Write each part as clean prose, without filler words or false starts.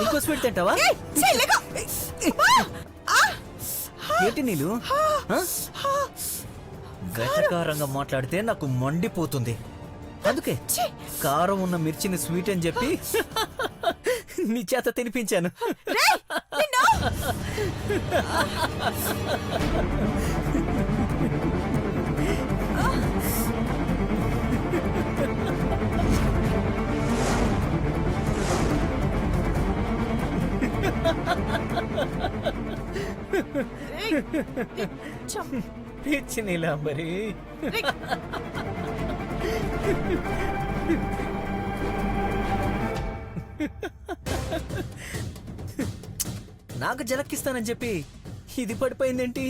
ఇంకో స్వీట్ తింటావా? ఏంటి నీళ్ళు వెటకారంగా మాట్లాడితే నాకు మండిపోతుంది. అందుకే కారం ఉన్న మిర్చిని స్వీట్ అని చెప్పి నీ చేత తినిపించాను. పిచ్చి నీలాంబరి, నాకు జలక్కిస్తానని చెప్పి ఇది పడిపోయిందేంటి?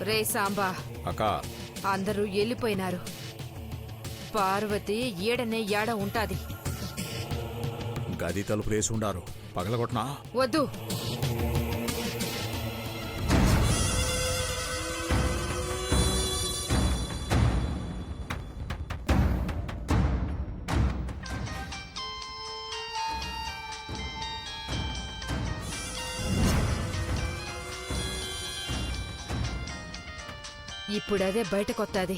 రే సాంబా అక్క, అందరూ వెళ్ళిపోయినారు. పార్వతి ఏడనే ఏడ ఉంటాది. గది తలుపు వేసి ఉండారు, పగలగొట్టనా? వద్దు, ఇప్పుడదే బయటకొత్తాది.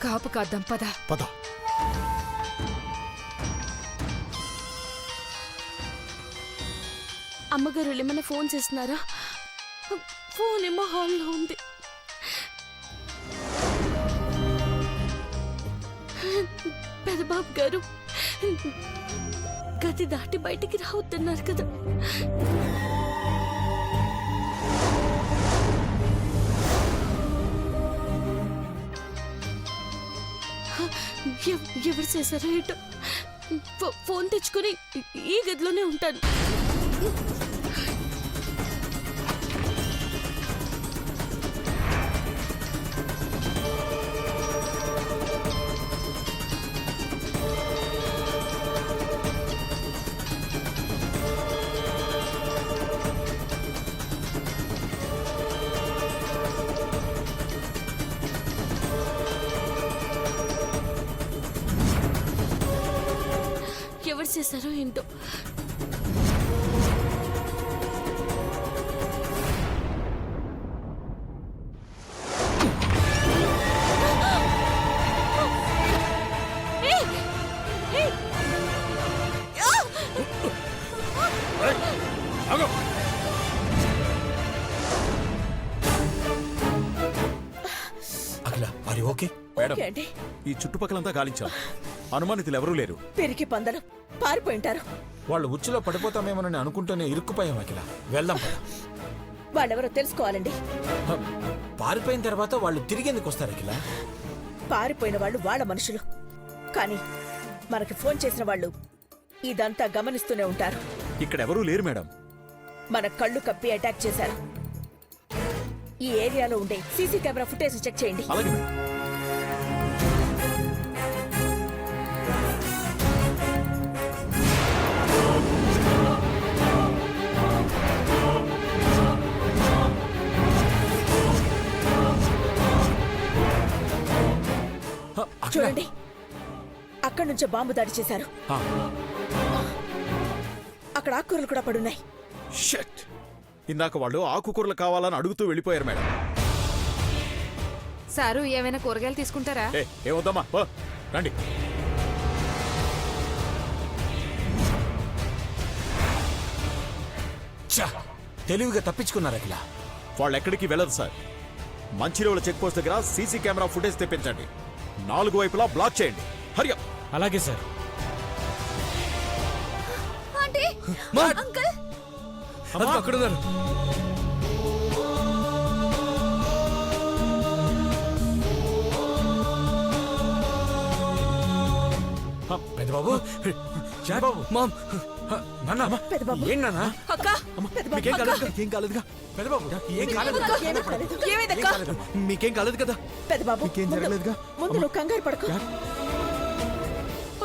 కాపు కాద్దాం, పద పద. అమ్మగారు ఏమైనా ఫోన్ చేస్తున్నారా? ఫోన్ ఏమో హాల్లో ఉంది. పెదబాబు గారు గది దాటి బయటికి రావద్దన్నారు కదా. ఎవరు చేశారో ఏటో. ఫోన్ తెచ్చుకుని ఈ గదిలోనే ఉంటాను. ఎవరు చేశారో ఏంటో. ఈ చుట్టుపక్కలంతా గాలించాం, అనుమానితులు ఎవరూ లేరు. పెరిగి పందలు పారిపోయింటారు. వాళ్ళు ఉచ్చులో పడిపోతామేమోనని అనుకుంటూనే ఇరుక్కుపోయాం. అఖిల, వెళ్దాం పద. వాళ్ళెవరో తెలుసుకోవాలండి. పారిపోయిన తర్వాత వాళ్ళు తిరిగి ఎందుకు వస్తారు అఖిల? పారిపోయిన వాళ్ళు వాళ్ళ మనుషులు, కానీ మనకి ఫోన్ చేసిన వాళ్ళు ఇదంతా గమనిస్తూనే ఉంటారు. ఇక్కడ ఎవరూ లేరు మేడం. మన కళ్ళు కప్పి అటాక్ చేశారు. ఈ ఏరియాలో ఉండే సీసీ కెమెరా ఫుటేజ్ చెక్ చేయండి. అలాగే మేడం. చూడండి, అక్కడి నుంచే బాంబు దాడి చేశారు. అక్కడ ఆకుకూరలు కూడా పడున్నాయి. షట్! ఇందాక వాళ్ళు ఆకుకూరలు కావాలని అడుగుతూ వెళ్ళిపోయారు మేడం. సారు ఏమైనా కూరగాయలు తీసుకుంటారా? ఏమవుతామా, రండి. తెలివిగా తప్పించుకున్నారు అఖిల. వాళ్ళు ఎక్కడికి వెళ్ళదు సార్. మంచిర్యాల చెక్ పోస్ట్ దగ్గర సీసీ కెమెరా ఫుటేజ్ తెప్పించండి. 4 వైపులా బ్లాక్ చేయండి. హరియా. అలాగే సార్. అక్కడున్నారు. పెద్దబాబు, బాబు మామ్ నాన్న పెద్దబాబు. ఏం నాన్న అక్క మీకేం కాలేదు ఏం కాలేదుగా పెద్దబాబు ఏం కాలేదు ఏమీ కాలేదు. ఏమైందక్క మీకేం కాలేదు కదా పెద్దబాబు మీకేం ముందు- జరగలేదుగా? ముందు నువ్వు కంగారు పడకు.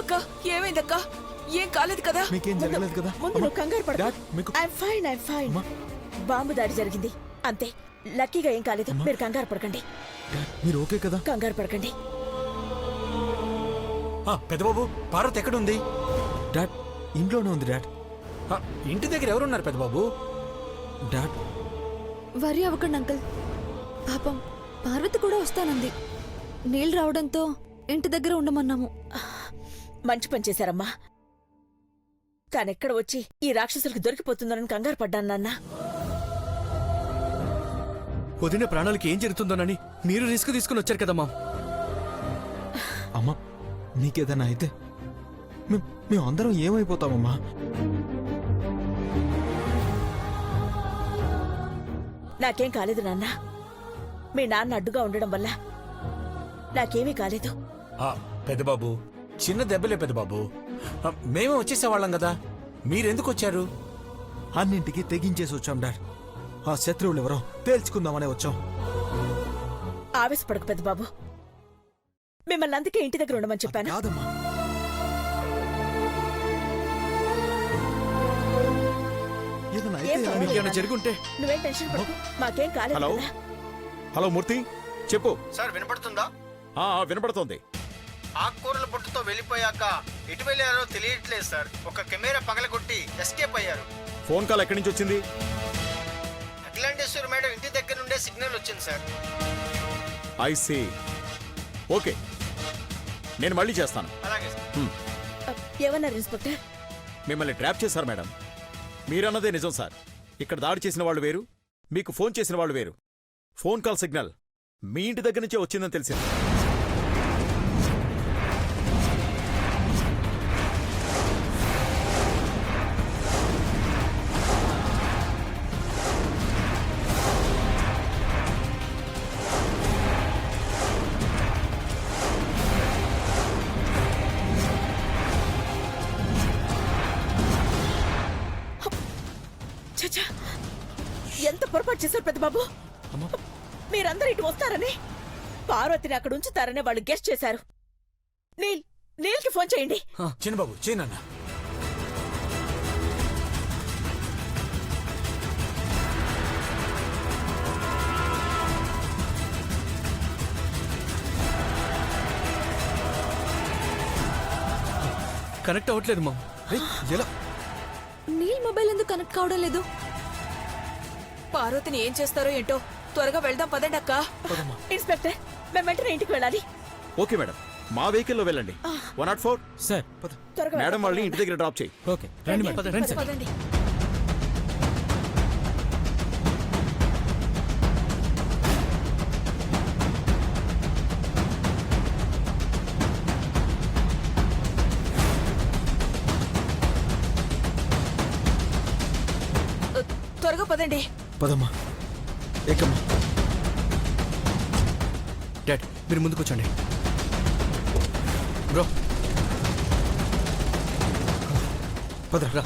అక్క ఏమైందక్క ఏం కాలేదు కదా మీకేం జరగలేదు కదా ముందు నువ్వు కంగారు పడకు. డాడ్, మీకు- ఐఎమ్ ఫైన్. బాంబు దాడి జరిగింది అంతే. లక్కీగా ఏం కాలేదు. మీరు కంగారు పడకండి. మీరు ఓకే కదా కంగారు పడకండి. పెద్దబాబు పార్వతి ఎక్కడుంది డాడ్ ఇంట్లోనే ఉంది డాడ్ ఇంటి దగ్గర ఎవరున్నారు పెద్దబాబు డాడ్ వరి అవ్వకండి అంకుల్. పాపం పార్వతి కూడా వస్తానంది. నీళ్ళు రావడంతో ఇంటి దగ్గర ఉండమన్నాము. మంచి పని చేశారమ్మా. తానెక్కడ వచ్చి ఈ రాక్షసులకు దొరికిపోతుందని కంగారు పడ్డాను నాన్న. వదిన ప్రాణాలకి ఏం జరుగుతుందోనని మీరు రిస్క్ తీసుకుని వచ్చారు కదా మామ్. అమ్మా నీకేదైనా అయితే మేము అందరం ఏమైపోతామమ్మా నాకేం కాలేదు నాన్న. మీ నాన్న అడ్డుగా ఉండడం వల్ల నాకేమీ కాలేదు. పెద్దబాబు చిన్న దెబ్బలే పెద్దబాబు మేమే వచ్చేసేవాళ్ళం కదా మీరెందుకు వచ్చారు అన్నింటికి తెగించేసి వచ్చాం డాడ్ ఆ శత్రువులు ఎవరో తేల్చుకుందామనే వచ్చాం ఆవేశపడకు పెద్ద బాబు. మిమ్మల్ని అందుకే ఇంటి దగ్గర ఉండమని చెప్పాను. కాదమ్మా ఏదైనా అయితే ఏం ఎలా? పర్వాలేదు ఏమైనా నాన్న. జరుగుంటే నువ్వేం టెన్షన్ పడకు. మాకేం కాలేదు హలో కదా. హలో మూర్తి చెప్పు. సార్ వినపడుతుందా? వినపడుతోంది. ఆకుకూరల బుట్టతో వెళ్ళిపోయాక ఎటు వెళ్ళారో తెలియట్లేదు సార్. ఒక కెమెరా పగలగొట్టి ఎస్కేప్ అయ్యారు. ఫోన్ కాల్ ఎక్కడి నుంచి వచ్చింది? అఖిలాండేశ్వరి మేడం ఇంటి దగ్గర నుండే సిగ్నల్ వచ్చింది సార్. I see. ఓకే నేను మళ్ళీ చేస్తాను. అలాగే సార్. ఏమన్నారు ఇన్స్పెక్టర్? మిమ్మల్ని ట్రాప్ చేశారు మేడం. మీరన్నదే నిజం సార్. ఇక్కడ దాడి చేసిన వాళ్ళు వేరు, మీకు ఫోన్ చేసిన వాళ్ళు వేరు. ఫోన్ కాల్ సిగ్నల్ మీ ఇంటి దగ్గర నుంచే వచ్చిందని తెలిసింది. చచ్చా, ఎంత పొరపాటు చేశారు పెద్ద బాబు. మీరందరూ ఇటు వస్తారని, పార్వతిని అక్కడ ఉంచుతారని వాళ్ళు గెస్ట్ చేశారు. నీల్కి ఫోన్ చేయండి. చిన్నబాబు చేయనన్నా కనెక్ట్ అవ్వట్లేదు మామ్. ఎలా నీల్ మొబైల్ ఎందుకు కనెక్ట్ కావడం లేదు? పార్వతిని ఏం చేస్తారో ఏంటో. త్వరగా వెళ్దాం పదండి అక్క. ఇన్స్పెక్టర్, మేము వెంటనే ఇంటికి వెళ్ళాలి. ఓకే మేడం, మా వెహికల్లో వెళ్ళండి. 104 సార్ త్వరగా మేడం వెళ్దాం. వాళ్ళని ఇంటి దగ్గర డ్రాప్ చేయి. ఓకే రండి మేడం. రండి సార్. పదండి. త్వరగా పదండి. పదమ్మా ఏకమ్మా డాడ్ మీరు ముందుకు వచ్చండి. బ్రో పద రా.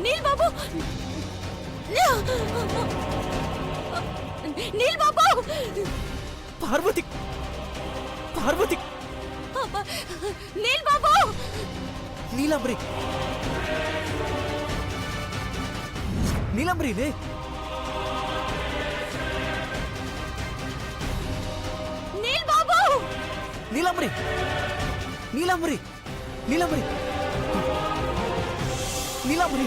నీల్ బాబు! నీల్ బాబు! పార్వతి పార్వతి నీల్ బాబు! నీలాంబరి నీలాంబరి లే. నీల్ బాబు! నీలాంబరి నీలాంబరి నీలాంబరి నీలాంబరి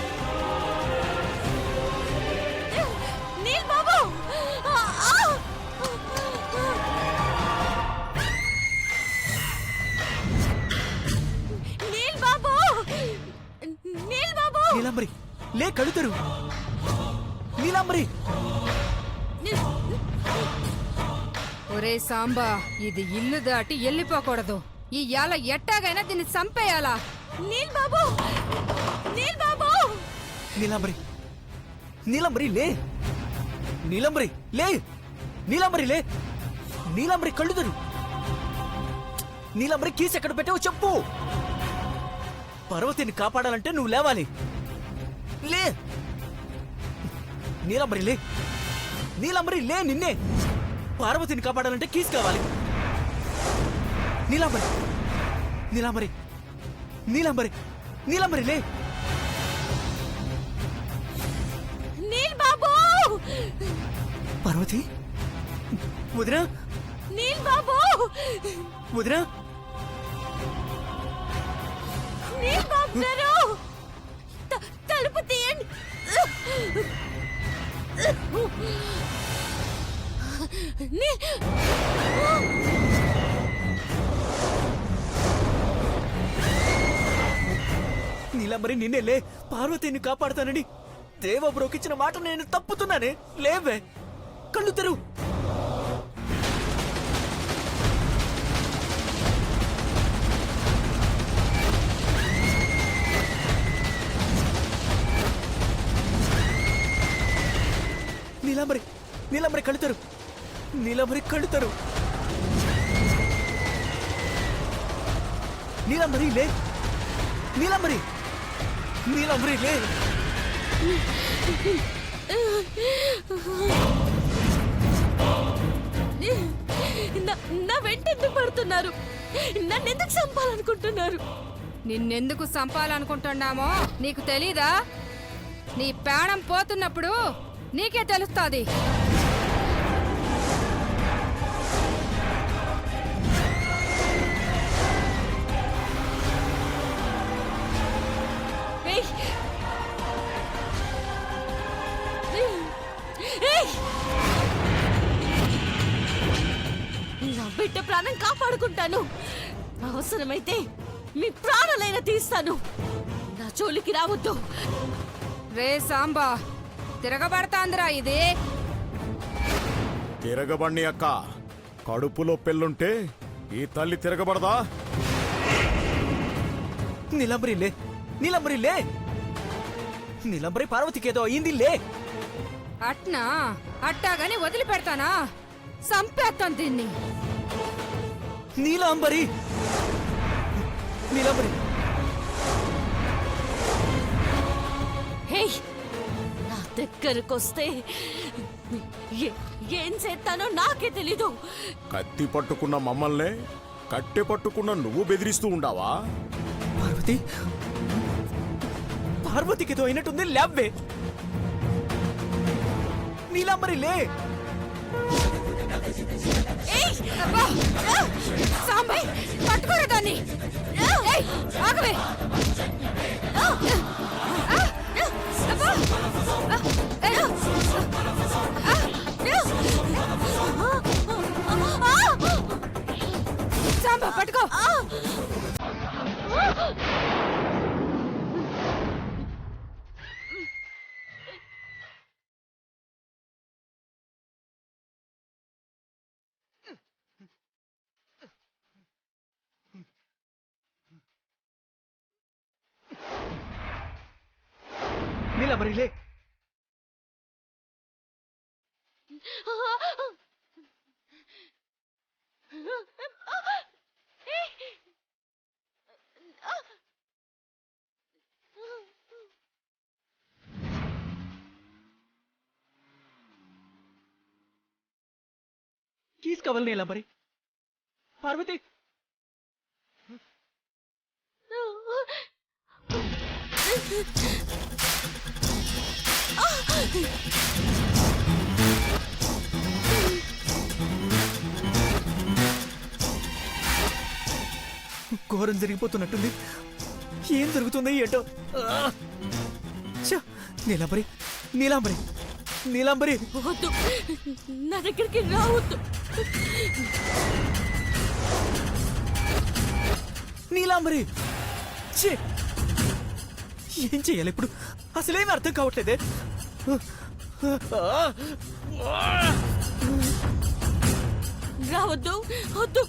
నీల్ బాబు! నీల్ బాబు! నీల్ బాబు! నీలాంబరి లే, కడుతరు. నీలాంబరి ఒరే సాంబా, ఇది ఇల్లు దాటి వెళ్ళిపోకూడదు. ఈ యాల ఎట్టాగైనా దీన్ని చంపేయాలా? నీల్ బాబు నీల్ బాబు నీలాంబరి నీలాంబరి లే నీలాంబరి లే నీలాంబరి లే నీలాంబరి కళ్ళు తెరు నీలాంబరి కీస్ ఎక్కడ పెట్టావో చెప్పు పార్వతిని కాపాడాలంటే నువ్వు లేవాలి లే నీలాంబరి లే నీలాంబరి లే నిన్నే పార్వతిని కాపాడాలంటే కీస్ కావాలి నీలాంబరి నీలాంబరి నీలాంబరి నీలాంబరి లే నీల్ బాబు పార్వతి వదినా నీల్ బాబు వదినా నీల్ బాబు గారు తలుపు తీయండి నీలాంబరి నిన్నే లే పార్వతిని కాపాడుతానని దేవ బ్రోకిచ్చిన మాట నేను తప్పుతున్నానే లేవే కళ్ళు తెరువు నీలాంబరి నీలాంబరి కళ్ళు తెరువు నీలాంబరి కళ్ళు తెరువు నీలాంబరి లే నీలాంబరి నీలాంబరి లే నా వెంట ఎందుకు పడుతున్నారు నన్నెందుకు చంపాలనుకుంటున్నారు నిన్నెందుకు చంపాలనుకుంటున్నామో నీకు తెలీదా? నీ ప్రాణం పోతున్నప్పుడు నీకే తెలుస్తుంది. ఏయ్! ఏయ్! నా బిడ్డ ప్రాణం కాపాడుకుంటాను. అవసరమైతే మీ ప్రాణాలైనా తీస్తాను. నా జోలికి రావద్దు. రే సాంబా, తిరగబడతాందిరా ఇది. తిరగబడిని అక్క కడుపులో పెళ్ళుంటే ఈ తల్లి తిరగబడదా? నీలాంబరి లే నీలాంబరి లే నీలాంబరి పార్వతికి ఏదో అయ్యింది లే అట్నా అట్టాగాని వదిలిపెడతానా? సంపేస్తాను దీన్ని. నీలాంబరి నీలాంబరి హేయ్! నా దగ్గరకొస్తే ఏం చేస్తానో నాకే తెలీదు. కత్తి పట్టుకున్న మమ్మల్నే కట్టె పట్టుకున్న నువ్వు బెదిరిస్తూ ఉండావా? పార్వతి పార్వతికి ఏదో అయినట్టుంది లేవే నీలాంబరి లే ఏయ్! అబ్బా! సాంబా, పట్టుకోరా దాన్ని. ఏయ్, ఆగవే. అబ్బా! సాంబా, పట్టుకో. నీలాంబరి లే కీస్ కావాలి నీలాంబరి పార్వతి ఘోరం జరిగిపోతున్నట్టుంది. ఏం జరుగుతుందో ఏంటో. ఛ! నీలాంబరి నీలాంబరి నీలాంబరి వద్దు, నా దగ్గరికి రావద్దు. నీలాంబరి ఛీ! ఏం చెయ్యాలి ఇప్పుడు? అసలేమీ అర్థం కావట్లేదే. రావద్దు, వద్దు.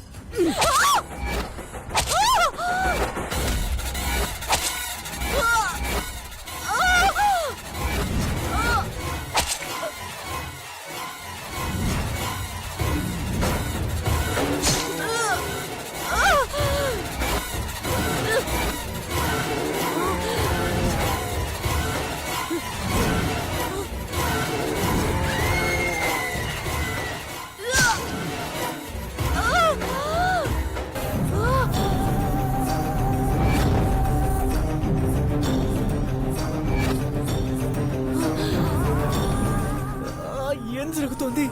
ఏం జరుగుతోంది?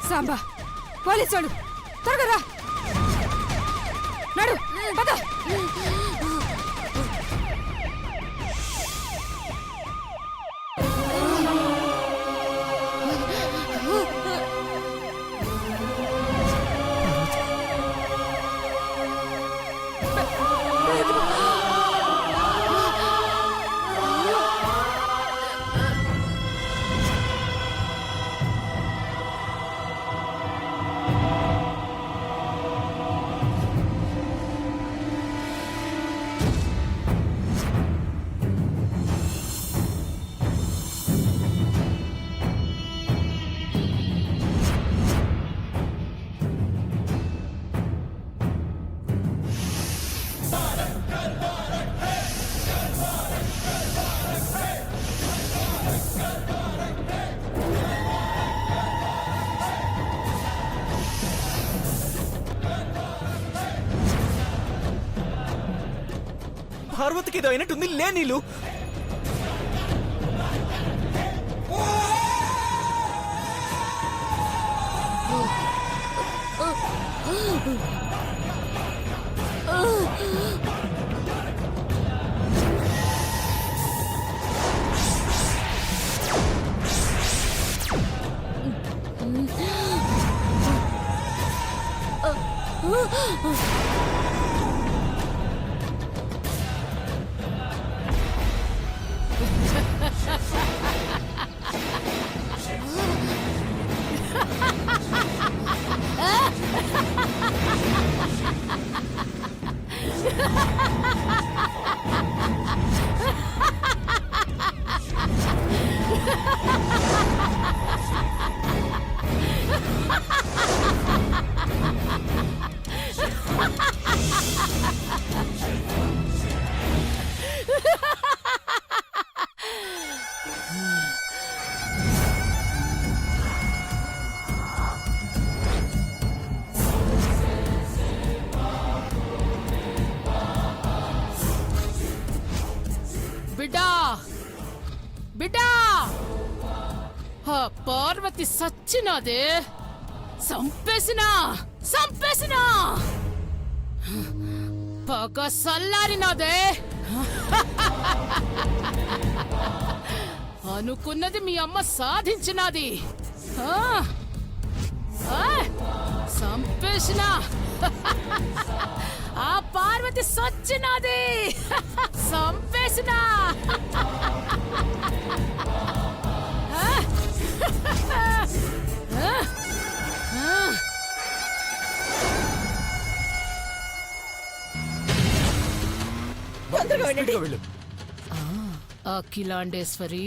సాంబా పోలీసోడు త్వరగా రా నడు పద పార్వతికి ఏదో అయినట్టుంది. లే నీళ్ళు. బిడ్డా బిడ్డా ఆ పార్వతి సచ్చినాదే, సంపేసినా సంపేసినా, పగ సల్లారినాదే. అనుకున్నది మీ అమ్మ సాధించినది. సంపేసినా ఆ పార్వతి సచ్చినది, సంపేసినా. తొందరగా వెళ్ళండి. వెళ్ళు. అఖిలాండేశ్వరి